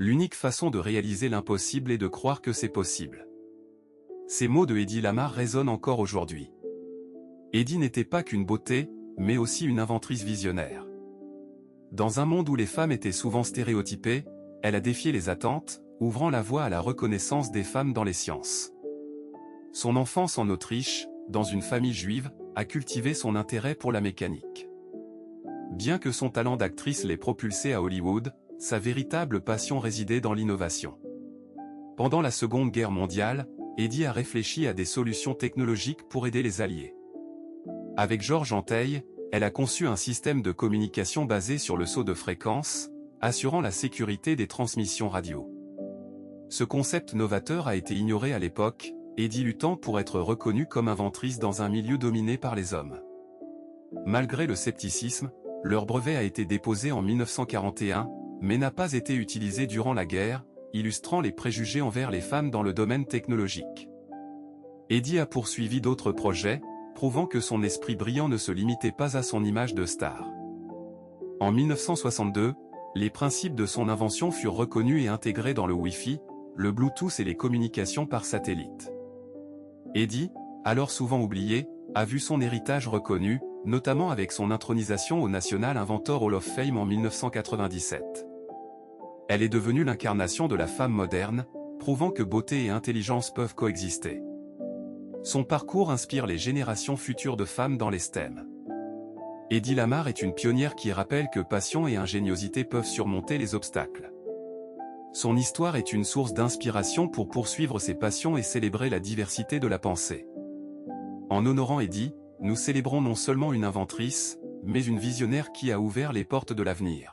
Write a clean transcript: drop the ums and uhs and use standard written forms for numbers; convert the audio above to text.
L'unique façon de réaliser l'impossible est de croire que c'est possible. Ces mots de Hedy Lamarr résonnent encore aujourd'hui. Hedy n'était pas qu'une beauté, mais aussi une inventrice visionnaire. Dans un monde où les femmes étaient souvent stéréotypées, elle a défié les attentes, ouvrant la voie à la reconnaissance des femmes dans les sciences. Son enfance en Autriche, dans une famille juive, a cultivé son intérêt pour la mécanique. Bien que son talent d'actrice l'ait propulsée à Hollywood, sa véritable passion résidait dans l'innovation. Pendant la Seconde Guerre mondiale, Hedy a réfléchi à des solutions technologiques pour aider les Alliés. Avec Georges Antheil, elle a conçu un système de communication basé sur le saut de fréquence, assurant la sécurité des transmissions radio. Ce concept novateur a été ignoré à l'époque, Hedy luttant pour être reconnue comme inventrice dans un milieu dominé par les hommes. Malgré le scepticisme, leur brevet a été déposé en 1941, mais n'a pas été utilisé durant la guerre, illustrant les préjugés envers les femmes dans le domaine technologique. Hedy a poursuivi d'autres projets, prouvant que son esprit brillant ne se limitait pas à son image de star. En 1962, les principes de son invention furent reconnus et intégrés dans le Wi-Fi, le Bluetooth et les communications par satellite. Hedy, alors souvent oubliée, a vu son héritage reconnu, notamment avec son intronisation au National Inventor Hall of Fame en 1997. Elle est devenue l'incarnation de la femme moderne, prouvant que beauté et intelligence peuvent coexister. Son parcours inspire les générations futures de femmes dans les STEM. Hedy Lamarr est une pionnière qui rappelle que passion et ingéniosité peuvent surmonter les obstacles. Son histoire est une source d'inspiration pour poursuivre ses passions et célébrer la diversité de la pensée. En honorant Hedy, nous célébrons non seulement une inventrice, mais une visionnaire qui a ouvert les portes de l'avenir.